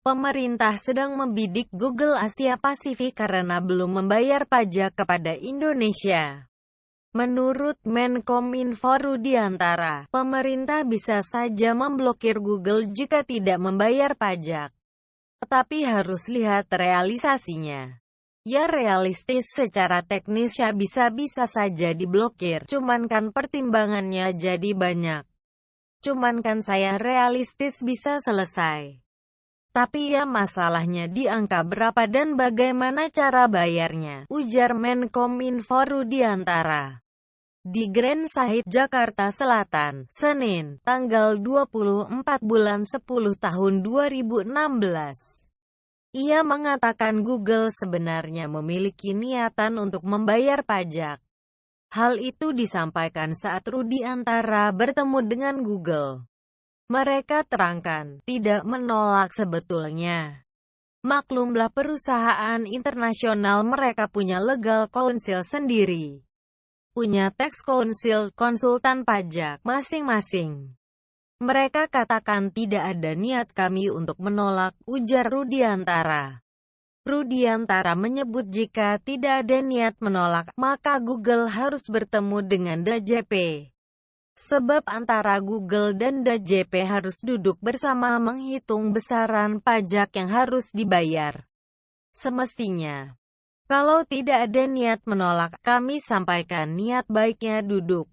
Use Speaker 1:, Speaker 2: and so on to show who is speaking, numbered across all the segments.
Speaker 1: Pemerintah sedang membidik Google Asia Pasifik karena belum membayar pajak kepada Indonesia. Menurut Menkominfo Rudiantara, pemerintah bisa saja memblokir Google jika tidak membayar pajak. Tetapi harus lihat realisasinya. Ya realistis secara teknis ya bisa-bisa saja diblokir, cuman kan pertimbangannya jadi banyak. Cuman kan saya realistis bisa selesai. Tapi ya masalahnya di angka berapa dan bagaimana cara bayarnya, ujar Menkominfo Rudiantara. Di Grand Sahit, Jakarta Selatan, Senin, tanggal 24 bulan 10 tahun 2016. Ia mengatakan Google sebenarnya memiliki niatan untuk membayar pajak. Hal itu disampaikan saat Rudiantara bertemu dengan Google. Mereka terangkan, tidak menolak sebetulnya. Maklumlah perusahaan internasional mereka punya legal counsel sendiri. Punya tax counsel, konsultan pajak, masing-masing. Mereka katakan tidak ada niat kami untuk menolak, ujar Rudiantara. Rudiantara menyebut jika tidak ada niat menolak, maka Google harus bertemu dengan DJP. Sebab antara Google dan DJP harus duduk bersama menghitung besaran pajak yang harus dibayar. Semestinya, kalau tidak ada niat menolak, kami sampaikan niat baiknya duduk.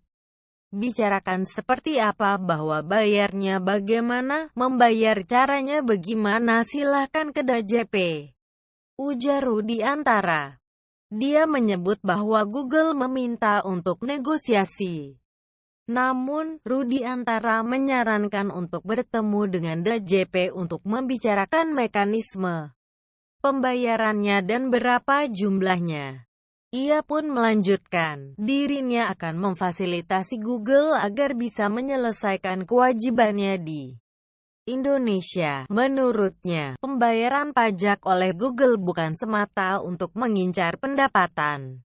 Speaker 1: Bicarakan seperti apa, bahwa bayarnya bagaimana, membayar caranya bagaimana, silahkan ke DJP. Ujar Rudiantara. Dia menyebut bahwa Google meminta untuk negosiasi. Namun, Rudiantara menyarankan untuk bertemu dengan DJP untuk membicarakan mekanisme pembayarannya dan berapa jumlahnya. Ia pun melanjutkan, dirinya akan memfasilitasi Google agar bisa menyelesaikan kewajibannya di Indonesia. Menurutnya, pembayaran pajak oleh Google bukan semata untuk mengincar pendapatan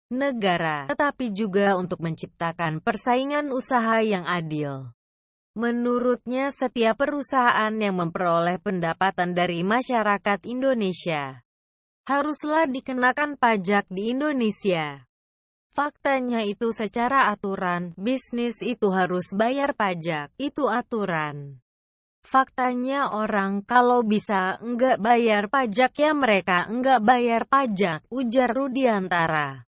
Speaker 1: negara, tetapi juga untuk menciptakan persaingan usaha yang adil. Menurutnya, setiap perusahaan yang memperoleh pendapatan dari masyarakat Indonesia haruslah dikenakan pajak di Indonesia. Faktanya itu secara aturan, bisnis itu harus bayar pajak, itu aturan. Faktanya orang kalau bisa enggak bayar pajak ya mereka enggak bayar pajak, ujar Rudiantara.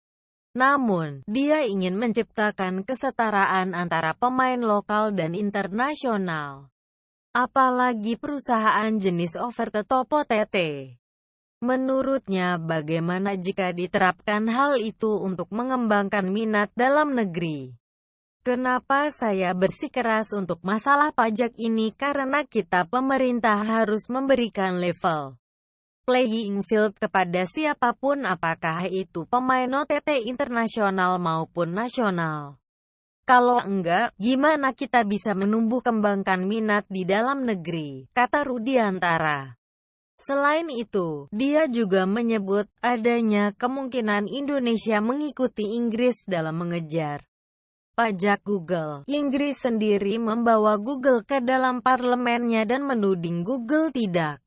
Speaker 1: Namun, dia ingin menciptakan kesetaraan antara pemain lokal dan internasional. Apalagi perusahaan jenis over the top OTT. Menurutnya, bagaimana jika diterapkan hal itu untuk mengembangkan minat dalam negeri? Kenapa saya bersikeras untuk masalah pajak ini? Karena kita pemerintah harus memberikan level playing field kepada siapapun, apakah itu pemain OTT internasional maupun nasional. Kalau enggak, gimana kita bisa menumbuh kembangkan minat di dalam negeri, kata Rudiantara. Selain itu, dia juga menyebut adanya kemungkinan Indonesia mengikuti Inggris dalam mengejar pajak Google. Inggris sendiri membawa Google ke dalam parlemennya dan menuding Google tidak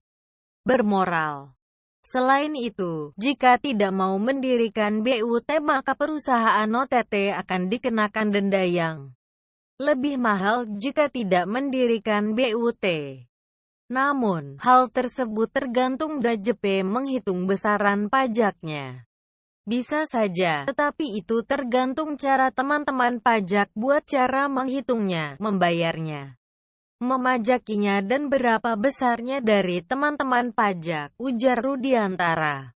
Speaker 1: bermoral. Selain itu, jika tidak mau mendirikan BUT maka perusahaan OTT akan dikenakan denda yang lebih mahal jika tidak mendirikan BUT. Namun, hal tersebut tergantung DJP menghitung besaran pajaknya. Bisa saja, tetapi itu tergantung cara teman-teman pajak buat cara menghitungnya, membayarnya, memajakinya dan berapa besarnya dari teman-teman pajak, ujar Rudiantara.